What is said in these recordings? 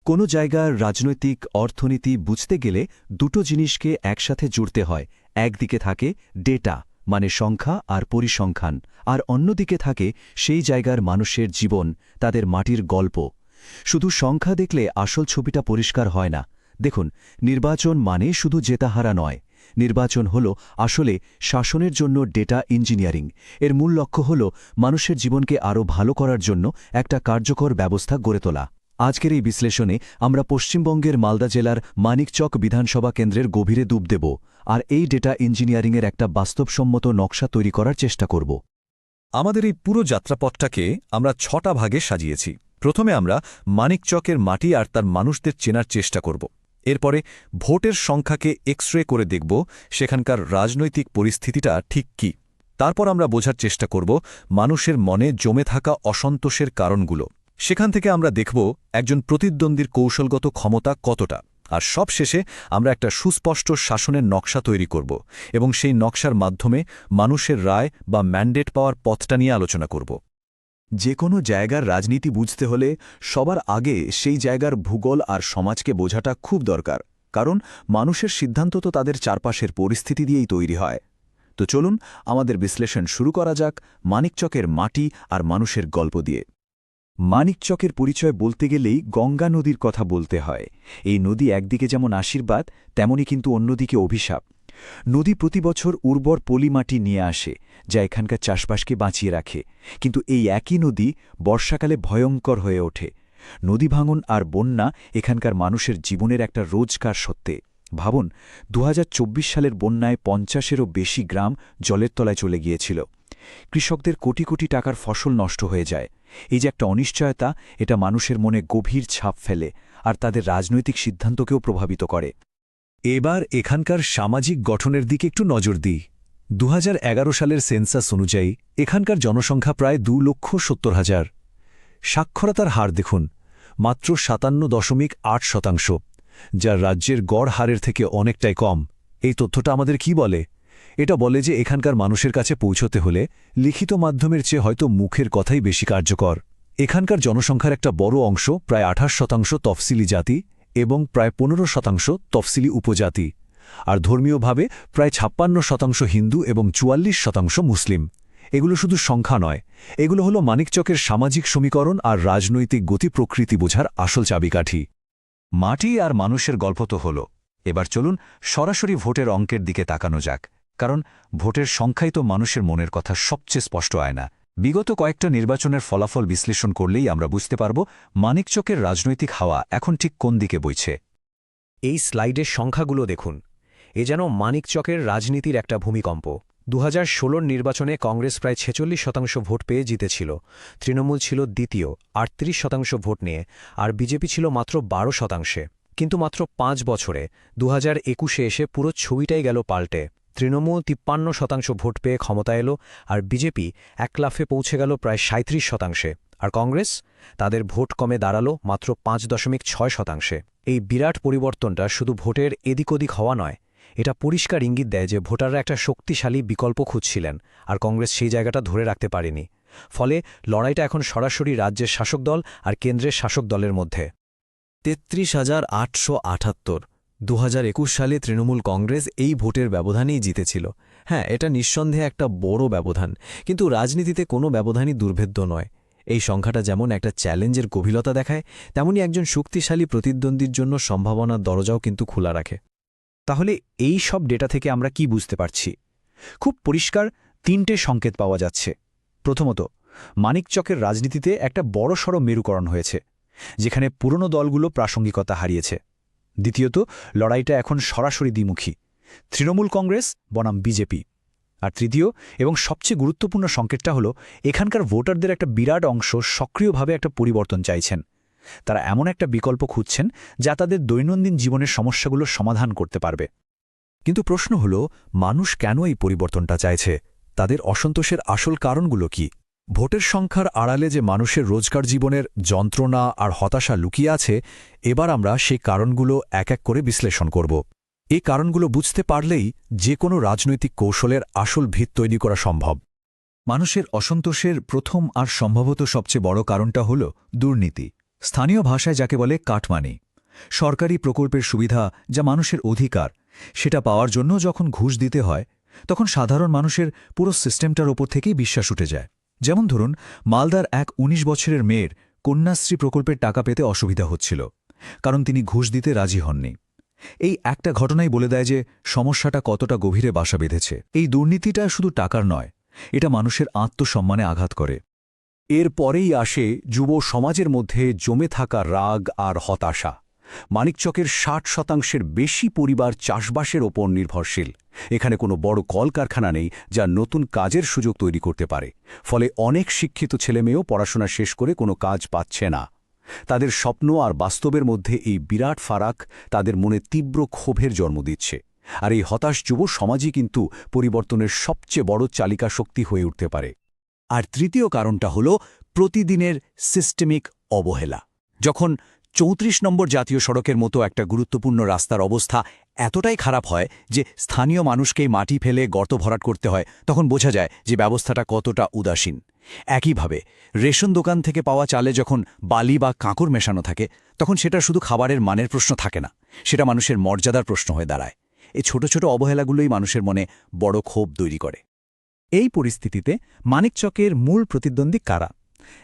কোনো জায়গার রাজনৈতিক অর্থনীতি বুঝতে গেলে দুটো জিনিসকে একসাথে জুড়তে হয়। একদিকে থাকে ডেটা মানে সংখ্যা আর পরিসংখ্যান, আর অন্যদিকে থাকে সেই জায়গার মানুষের জীবন, তাদের মাটির গল্প। শুধু সংখ্যা দেখলে আসল ছবিটা পরিষ্কার হয় না। দেখুন, নির্বাচন মানে শুধু জেতাহারা নয়। নির্বাচন হল আসলে শাসনের জন্য ডেটা ইঞ্জিনিয়ারিং। এর মূল লক্ষ্য হল মানুষের জীবনকে আরও ভালো করার জন্য একটা কার্যকর ব্যবস্থা গড়ে তোলা। আজকের এই বিশ্লেষণে আমরা পশ্চিমবঙ্গের মালদা জেলার মানিকচক বিধানসভা কেন্দ্রের গভীরে ডুব দেব আর এই ডেটা ইঞ্জিনিয়ারিংয়ের একটা বাস্তবসম্মত নকশা তৈরি করার চেষ্টা করব। আমাদের এই পুরো যাত্রাপথটাকে আমরা 6টা ভাগে সাজিয়েছি। প্রথমে আমরা মানিকচকের মাটি আর তার মানুষদের চেনার চেষ্টা করব। এরপরে ভোটের সংখ্যাকে এক্সরে করে দেখব সেখানকার রাজনৈতিক পরিস্থিতিটা ঠিক কী। তারপর আমরা বোঝার চেষ্টা করব মানুষের মনে জমে থাকা অসন্তোষের কারণগুলো। সেখান থেকে আমরা দেখব একজন প্রতিদ্বন্দ্বীর কৌশলগত ক্ষমতা কতটা। আর সবশেষে আমরা একটা সুস্পষ্ট শাসনের নকশা তৈরি করব এবং সেই নকশার মাধ্যমে মানুষের রায় বা ম্যান্ডেট পাওয়ার পথটা নিয়ে আলোচনা করব। যে কোনো জায়গার রাজনীতি বুঝতে হলে সবার আগে সেই জায়গার ভূগোল আর সমাজকে বোঝাটা খুব দরকার, কারণ মানুষের সিদ্ধান্ত তো তাদের চারপাশের পরিস্থিতি দিয়েই তৈরি হয়। তো চলুন আমাদের বিশ্লেষণ শুরু করা যাক মানিকচকের মাটি আর মানুষের গল্প দিয়ে। মানিকচকের পরিচয় বলতে গেলেই গঙ্গা নদীর কথা বলতে হয়। এই নদী একদিকে যেমন আশীর্বাদ, তেমনি কিন্তু অন্যদিকে অভিশাপ। নদী প্রতি বছর উর্বর পলি মাটি নিয়ে আসে, যা এখানকার চাষবাসকে বাঁচিয়ে রাখে। কিন্তু এই একই নদী বর্ষাকালে ভয়ঙ্কর হয়ে ওঠে। নদী ভাঙন আর বন্যা এখানকার মানুষের জীবনের একটা রোজকার সত্যে। ভাবুন, ২০২৪ সালের বন্যায় ৫০-এরও বেশি গ্রাম জলের তলায় চলে গিয়েছিল। কৃষকদের কোটি কোটি টাকার ফসল নষ্ট হয়ে যায়। এই যে একটা অনিশ্চয়তা, এটা মানুষের মনে গভীর ছাপ ফেলে আর তাদের রাজনৈতিক সিদ্ধান্তকেও প্রভাবিত করে। এবার এখানকার সামাজিক গঠনের দিকে একটু নজর দিই। ২০১১ সালের সেন্সাস অনুযায়ী এখানকার জনসংখ্যা প্রায় ২,৭০,০০০। সাক্ষরতার হার দেখুন, মাত্র ৫৭.৮%, যা রাজ্যের গড় হারের থেকে অনেকটাই কম। এই তথ্যটা আমাদের কি বলে? এটা বলে যে এখানকার মানুষের কাছে পৌঁছতে হলে লিখিত মাধ্যমের চেয়ে হয়তো মুখের কথাই বেশি কার্যকর। এখানকার জনসংখ্যার একটা বড় অংশ, প্রায় ২৮% তফসিলি জাতি এবং প্রায় ১৫% তফসিলি উপজাতি, আর ধর্মীয়ভাবে প্রায় ৫৬% হিন্দু এবং ৪৪% মুসলিম। এগুলো শুধু সংখ্যা নয়, এগুলো হলো মানিকচকের সামাজিক সমীকরণ আর রাজনৈতিক গতি প্রকৃতি বোঝার আসল চাবিকাঠি। মাটি আর মানুষের গল্প তো হল, এবার চলুন সরাসরি ভোটের অঙ্কের দিকে তাকানো যাক, কারণ ভোটের সংখ্যাই তো মানুষের মনের কথা সবচেয়ে স্পষ্ট আয়না। বিগত কয়েকটা নির্বাচনের ফলাফল বিশ্লেষণ করলেই আমরা বুঝতে পারব মানিকচকের রাজনৈতিক হাওয়া এখন ঠিক কোন দিকে বইছে। এই স্লাইডের সংখ্যাগুলো দেখুন, এ যেন মানিকচকের রাজনীতির একটা ভূমিকম্প। ২০১৬ নির্বাচনে কংগ্রেস প্রায় ৪৬% ভোট পেয়ে জিতেছিল, তৃণমূল ছিল দ্বিতীয় ৩৮% ভোট নিয়ে, আর বিজেপি ছিল মাত্র ১২%। কিন্তু মাত্র ৫ বছরে ২০২১-এ এসে পুরো ছবিটাই গেল পাল্টে। তৃণমূল ৫৩% ভোট পেয়ে ক্ষমতা এলো, আর বিজেপি এক লাফে পৌঁছে গেল প্রায় ৩৭%। আর কংগ্রেস, তাদের ভোট কমে দাঁড়ালো মাত্র ৫.৬%। এই বিরাট পরিবর্তনটা শুধু ভোটের এদিক ওদিক হওয়া নয়, এটা পরিষ্কার ইঙ্গিত দেয় যে ভোটাররা একটা শক্তিশালী বিকল্প খুঁজছিলেন, আর কংগ্রেস সেই জায়গাটা ধরে রাখতে পারেনি। ফলে লড়াইটা এখন সরাসরি রাজ্যের শাসক দল আর কেন্দ্রের শাসক দলের মধ্যে। ৩৩,৮৭৮। ২০২১ সালে তৃণমূল কংগ্রেস এই ভোটের ব্যবধানেই জিতেছিল। হ্যাঁ, এটা নিঃসন্দেহে একটা বড় ব্যবধান, কিন্তু রাজনীতিতে কোনো ব্যবধানই দুর্ভেদ্য নয়। এই সংখ্যাটা যেমন একটা চ্যালেঞ্জের গভীরতা দেখায়, তেমনি একজন শক্তিশালী প্রতিদ্বন্দ্বীর জন্য সম্ভাবনার দরজাও কিন্তু খোলা রাখে। তাহলে এই সব ডেটা থেকে আমরা কি বুঝতে পারছি? খুব পরিষ্কার ৩টে সংকেত পাওয়া যাচ্ছে। প্রথমত, মানিকচকের রাজনীতিতে একটা বড়সড় মেরুকরণ হয়েছে, যেখানে পুরনো দলগুলো প্রাসঙ্গিকতা হারিয়েছে। দ্বিতীয়ত, লড়াইটা এখন সরাসরি দ্বিমুখী, তৃণমূল কংগ্রেস বনাম বিজেপি। আর তৃতীয় এবং সবচেয়ে গুরুত্বপূর্ণ সংকেতটা হলো এখানকার ভোটারদের একটা বিরাট অংশ সক্রিয়ভাবে একটা পরিবর্তন চাইছেন। তারা এমন একটা বিকল্প খুঁজছেন যা তাদের দৈনন্দিন জীবনের সমস্যাগুলোর সমাধান করতে পারবে। কিন্তু প্রশ্ন হল, মানুষ কেন এই পরিবর্তনটা চাইছে? তাদের অসন্তোষের আসল কারণগুলো কি? ভোটের সংখ্যার আড়ালে যে মানুষের রোজকার জীবনের যন্ত্রণা আর হতাশা লুকিয়ে আছে, এবার আমরা সেই কারণগুলো এক এক করে বিশ্লেষণ করব। এই কারণগুলো বুঝতে পারলেই যে কোনো রাজনৈতিক কৌশলের আসল ভিত তৈরি করা সম্ভব। মানুষের অসন্তোষের প্রথম আর সম্ভবত সবচেয়ে বড় কারণটা হল দুর্নীতি। স্থানীয় ভাষায় যাকে বলে কাটমানি, সরকারি প্রকল্পের সুবিধা যা মানুষের অধিকার, সেটা পাওয়ার জন্য যখন ঘুষ দিতে হয় তখন সাধারণ মানুষের পুরো সিস্টেমটার ওপর থেকেই বিশ্বাস উঠে যায়। যেমন ধরুন, মালদার এক ১৯ বছরের মেয়ের কন্যাশ্রী প্রকল্পের টাকা পেতে অসুবিধা হচ্ছিল, কারণ তিনি ঘুষ দিতে রাজি হননি। এই একটা ঘটনাই বলে দেয় যে সমস্যাটা কতটা গভীরে বাসা বেঁধেছে। এই দুর্নীতিটা শুধু টাকার নয়, এটা মানুষের আত্মসম্মানে আঘাত করে। এর পরেই আসে যুব সমাজের মধ্যে জমে থাকা রাগ আর হতাশা। মানিকচকের ৬০% বেশি পরিবার চাষবাসের ওপর নির্ভরশীল। এখানে কোনো বড় কলকারখানা নেই যা নতুন কাজের সুযোগ তৈরি করতে পারে, ফলে অনেক শিক্ষিত ছেলেমেয়েও পড়াশোনা শেষ করে কোনো কাজ পাচ্ছে না। তাদের স্বপ্ন আর বাস্তবের মধ্যে এই বিরাট ফারাক তাদের মনে তীব্র ক্ষোভের জন্ম দিচ্ছে। আর এই হতাশ যুব সমাজই কিন্তু পরিবর্তনের সবচেয়ে বড় চালিকা শক্তি হয়ে উঠতে পারে। আর তৃতীয় কারণটা হল প্রতিদিনের সিস্টেমিক অবহেলা। যখন ৩৪ নম্বর জাতীয় সড়কের মতো একটা গুরুত্বপূর্ণ রাস্তার অবস্থা এতটাই খারাপ হয় যে স্থানীয় মানুষকেই মাটি ফেলে গর্ত ভরাট করতে হয়, তখন বোঝা যায় যে ব্যবস্থাটা কতটা উদাসীন। একইভাবে রেশন দোকান থেকে পাওয়া চালে যখন বালি বা কাঁকড় মেশানো থাকে, তখন সেটা শুধু খাবারের মানের প্রশ্ন থাকে না, সেটা মানুষের মর্যাদার প্রশ্ন হয়ে দাঁড়ায়। এই ছোট ছোট অবহেলাগুলোই মানুষের মনে বড় ক্ষোভ তৈরি করে। এই পরিস্থিতিতে মানিকচকের মূল প্রতিদ্বন্দ্বী কারা?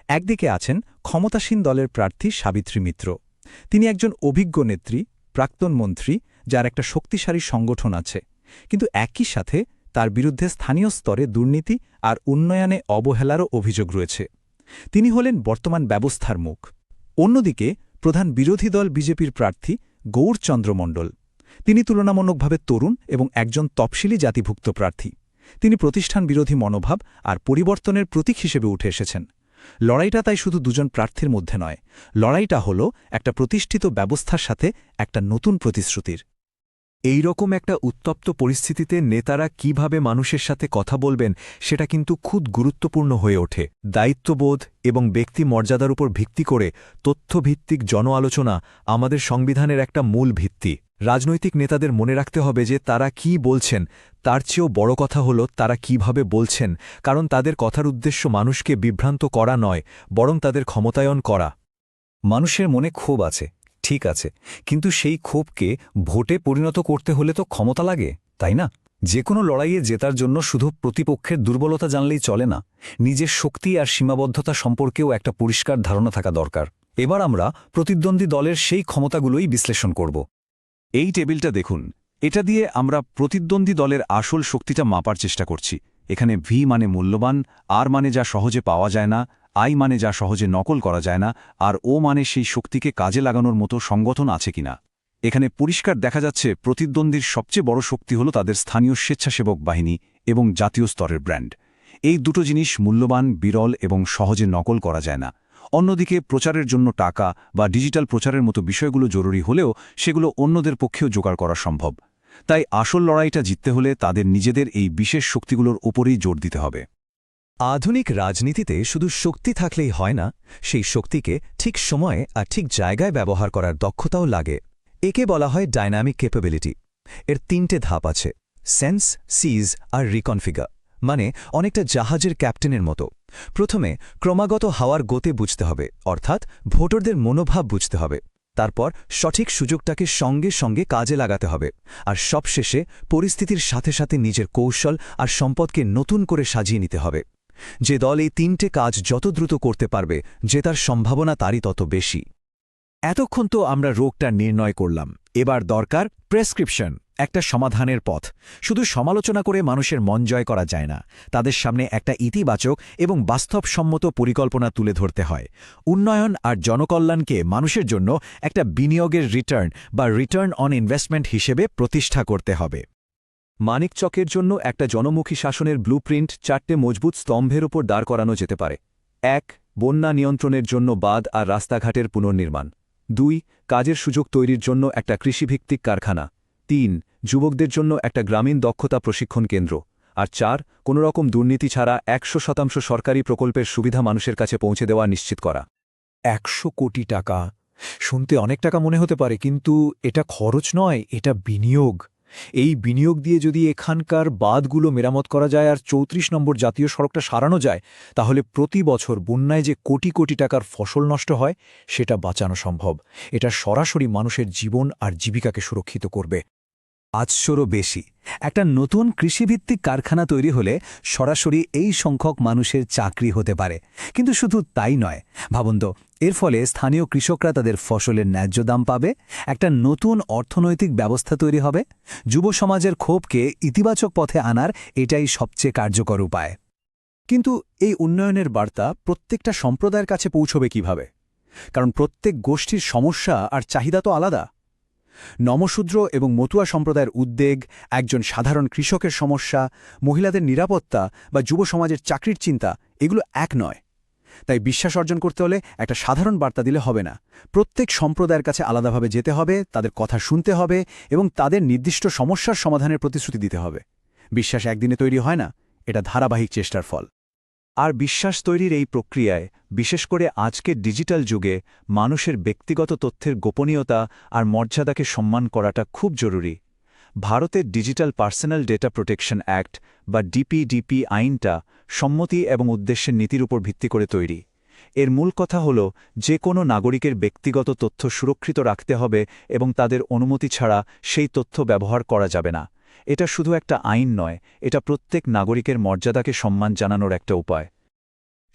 একদিকে আছেন ক্ষমতাসীন দলের প্রার্থী সাবিত্রী মিত্র। তিনি একজন অভিজ্ঞ নেত্রী, প্রাক্তন মন্ত্রী, যার একটা শক্তিশালী সংগঠন আছে, কিন্তু একই সাথে তার বিরুদ্ধে স্থানীয় স্তরে দুর্নীতি আর উন্নয়নে অবহেলারও অভিযোগ রয়েছে। তিনি হলেন বর্তমান ব্যবস্থার মুখ। অন্যদিকে প্রধান বিরোধী দল বিজেপির প্রার্থী গৌরচন্দ্র মণ্ডল। তিনি তুলনামূলকভাবে তরুণ এবং একজন তফসিলি জাতিভুক্ত প্রার্থী। তিনি প্রতিষ্ঠান বিরোধী মনোভাব আর পরিবর্তনের প্রতীক হিসেবে উঠে এসেছেন। লড়াইটা তাই শুধু দুজন প্রার্থীর মধ্যে নয়, লড়াইটা হল একটা প্রতিষ্ঠিত ব্যবস্থার সাথে একটা নতুন প্রতিশ্রুতির। এই রকম একটা উত্তপ্ত পরিস্থিতিতে নেতারা কিভাবে মানুষের সাথে কথা বলবেন সেটা কিন্তু খুব গুরুত্বপূর্ণ হয়ে ওঠে। দায়িত্ববোধ এবং ব্যক্তি মর্যাদার উপর ভিত্তি করে তথ্যভিত্তিক জন আলোচনা আমাদের সংবিধানের একটা মূল ভিত্তি। রাজনৈতিক নেতাদের মনে রাখতে হবে যে তারা কি বলছেন, তার চেয়েও বড় কথা হল তারা কিভাবে বলছেন, কারণ তাদের কথার উদ্দেশ্য মানুষকে বিভ্রান্ত করা নয়, বরং তাদের ক্ষমতায়ন করা। মানুষের মনে ক্ষোভ আছে, ঠিক আছে, কিন্তু সেই ক্ষোভকে ভোটে পরিণত করতে হলে তো ক্ষমতা লাগে, তাই না? যে কোনো লড়াইয়ে জেতার জন্য শুধু প্রতিপক্ষের দুর্বলতা জানলেই চলে না, নিজের শক্তি আর সীমাবদ্ধতা সম্পর্কেও একটা পরিষ্কার ধারণা থাকা দরকার। এবার আমরা প্রতিদ্বন্দ্বী দলের সেই ক্ষমতাগুলোই বিশ্লেষণ করব। এই টেবিলটা দেখুন, এটা দিয়ে আমরা প্রতিদ্বন্দ্বী দলের আসল শক্তিটা মাপার চেষ্টা করছি। এখানে ভি মানে মূল্যবান, আর মানে যা সহজে পাওয়া যায় না, আই মানে যা সহজে নকল করা যায় না, আর ও মানে সেই শক্তিকে কাজে লাগানোর মতো সংগঠন আছে কিনা। এখানে পরিষ্কার দেখা যাচ্ছে প্রতিদ্বন্দ্বীর সবচেয়ে বড় শক্তি হল তাদের স্থানীয় স্বেচ্ছাসেবক বাহিনী এবং জাতীয় স্তরের ব্র্যান্ড। এই দুটো জিনিস মূল্যবান, বিরল এবং সহজে নকল করা যায় না। অন্যদিকে প্রচারের জন্য টাকা বা ডিজিটাল প্রচারের মতো বিষয়গুলো জরুরি হলেও সেগুলো অন্যদের পক্ষেও জোগাড় করা সম্ভব। তাই আসল লড়াইটা জিততে হলে তাদের নিজেদের এই বিশেষ শক্তিগুলোর ওপরেই জোর দিতে হবে। আধুনিক রাজনীতিতে শুধু শক্তি থাকলেই হয় না, সেই শক্তিকে ঠিক সময়ে আর ঠিক জায়গায় ব্যবহার করার দক্ষতাও লাগে। একে বলা হয় ডাইনামিক ক্যাপাবিলিটি। এর ৩টে ধাপ আছে: সেন্স, সিজ আর রিকনফিগার। মানে অনেকটা জাহাজের ক্যাপ্টেনের মতো। প্রথমে ক্রমাগত হাওয়ার গতি বুঝতে হবে, অর্থাৎ ভোটারদের মনোভাব বুঝতে হবে। তারপর সঠিক সুযোগটাকে সঙ্গে সঙ্গে কাজে লাগাতে হবে। আর সবশেষে পরিস্থিতির সাথে সাথে নিজের কৌশল আর সম্পদকে নতুন করে সাজিয়ে নিতে হবে। যে দল এই ৩টে কাজ যত দ্রুত করতে পারবে, জেতার সম্ভাবনা তারই তত বেশি। এতক্ষণ তো আমরা রোগটা নির্ণয় করলাম, এবার দরকার প্রেসক্রিপশন, একটা সমাধানের পথ। শুধু সমালোচনা করে মানুষের মন জয় করা যায় না, তাদের সামনে একটা ইতিবাচক এবং বাস্তবসম্মত পরিকল্পনা তুলে ধরতে হয়। উন্নয়ন আর জনকল্যাণকে মানুষের জন্য একটা বিনিয়োগের রিটার্ন বা রিটার্ন অন ইনভেস্টমেন্ট হিসেবে প্রতিষ্ঠা করতে হবে। মানিকচকের জন্য একটা জনমুখী শাসনের ব্লুপ্রিন্ট ৪টে মজবুত স্তম্ভের ওপর দাঁড় করানো যেতে পারে। ১. বন্যা নিয়ন্ত্রণের জন্য বাঁধ আর রাস্তাঘাটের পুনর্নির্মাণ। ২. কাজের সুযোগ তৈরির জন্য একটা কৃষিভিত্তিক কারখানা। ৩. যুবকদের জন্য একটা গ্রামীণ দক্ষতা প্রশিক্ষণ কেন্দ্র। আর ৪. কোনোরকম দুর্নীতি ছাড়া ১০০% সরকারি প্রকল্পের সুবিধা মানুষের কাছে পৌঁছে দেওয়া নিশ্চিত করা। ১০০ কোটি টাকা শুনতে অনেক টাকা মনে হতে পারে, কিন্তু এটা খরচ নয়, এটা বিনিয়োগ। এই বিনিয়োগ দিয়ে যদি এখানকার বাঁধগুলো মেরামত করা যায় আর ৩৪ নম্বর জাতীয় সড়কটা সারানো যায়, তাহলে প্রতি বছর বন্যায় যে কোটি কোটি টাকার ফসল নষ্ট হয় সেটা বাঁচানো সম্ভব। এটা সরাসরি মানুষের জীবন আর জীবিকাকে সুরক্ষিত করবে। ৫০০রও বেশি একটা নতুন কৃষিভিত্তিক কারখানা তৈরি হলে সরাসরি এই সংখ্যক মানুষের চাকরি হতে পারে। কিন্তু শুধু তাই নয়, ভাবুন তো, এর ফলে স্থানীয় কৃষকরা তাদের ফসলের ন্যায্য দাম পাবে, একটা নতুন অর্থনৈতিক ব্যবস্থা তৈরি হবে। যুব সমাজের ক্ষোভকে ইতিবাচক পথে আনার এটাই সবচেয়ে কার্যকর উপায়। কিন্তু এই উন্নয়নের বার্তা প্রত্যেকটা সম্প্রদায়ের কাছে পৌঁছবে কিভাবে? কারণ প্রত্যেক গোষ্ঠীর সমস্যা আর চাহিদা তো আলাদা। নমশূদ্র এবং মতুয়া সম্প্রদায়ের উদ্বেগ, একজন সাধারণ কৃষকের সমস্যা, মহিলাদের নিরাপত্তা বা যুব সমাজের চাকরির চিন্তা, এগুলো এক নয়। তাই বিশ্বাস অর্জন করতে হলে একটা সাধারণ বার্তা দিলে হবে না। প্রত্যেক সম্প্রদায়ের কাছে আলাদাভাবে যেতে হবে, তাদের কথা শুনতে হবে এবং তাদের নির্দিষ্ট সমস্যার সমাধানের প্রতিশ্রুতি দিতে হবে। বিশ্বাস একদিনে তৈরি হয় না, এটা ধারাবাহিক চেষ্টার ফল। আর বিশ্বাস তৈরির এই প্রক্রিয়ায়, বিশেষ করে আজকের ডিজিটাল যুগে, মানুষের ব্যক্তিগত তথ্যের গোপনীয়তা আর মর্যাদাকে সম্মান করাটা খুব জরুরি। ভারতের digital personal data protection act বা ডিপিডিপি আইনটা সম্মতি এবং উদ্দেশ্যের নীতির উপর ভিত্তি করে তৈরি। এর মূল কথা হল, যে কোনো নাগরিকের ব্যক্তিগত তথ্য সুরক্ষিত রাখতে হবে এবং তাদের অনুমতি ছাড়া সেই তথ্য ব্যবহার করা যাবে না। এটা শুধু একটা আইন নয়, এটা প্রত্যেক নাগরিকের মর্যাদাকে সম্মান জানানোর একটা উপায়।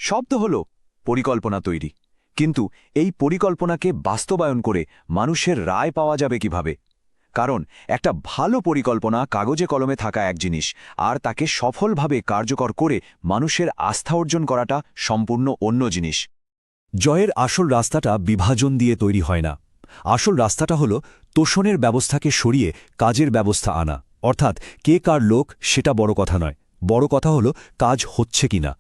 শব্দ হল পরিকল্পনা তৈরি, কিন্তু এই পরিকল্পনাকে বাস্তবায়ন করে মানুষের রায় পাওয়া যাবে কিভাবে? কারণ একটা ভালো পরিকল্পনা কাগজে কলমে থাকা এক জিনিস, আর তাকে সফলভাবে কার্যকর করে মানুষের আস্থা অর্জন করাটা সম্পূর্ণ অন্য জিনিস। জয়ের আসল রাস্তাটা বিভাজন দিয়ে তৈরি হয় না। আসল রাস্তাটা হল তোষণের ব্যবস্থাকে সরিয়ে কাজের ব্যবস্থা আনা। অর্থাৎ কে কার লোক সেটা বড় কথা নয়, বড় কথা হল কাজ হচ্ছে কিনা।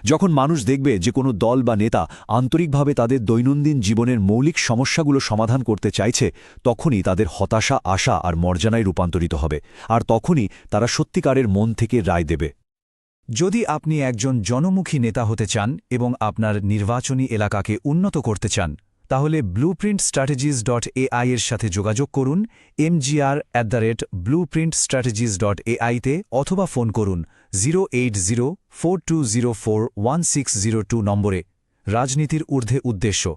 যখন মানুষ দেখবে যে কোনো দল বা নেতা আন্তরিকভাবে তাদের দৈনন্দিন জীবনের মৌলিক সমস্যাগুলো সমাধান করতে চাইছে, তখনই তাদের হতাশা, আশা আর মর্যাদায় রূপান্তরিত হবে, আর তখনই তারা সত্যিকারের মন থেকে রায় দেবে। যদি আপনি একজন জনমুখী নেতা হতে চান এবং আপনার নির্বাচনী এলাকাকে উন্নত করতে চান, তাহলে blueprintstrategies.ai এর সাথে যোগাযোগ করুন mgr@blueprintstrategies.ai তে, অথবা ফোন করুন 08042041602 নম্বরে। রাজনীতির ঊর্ধ্বে উদ্দেশ্য,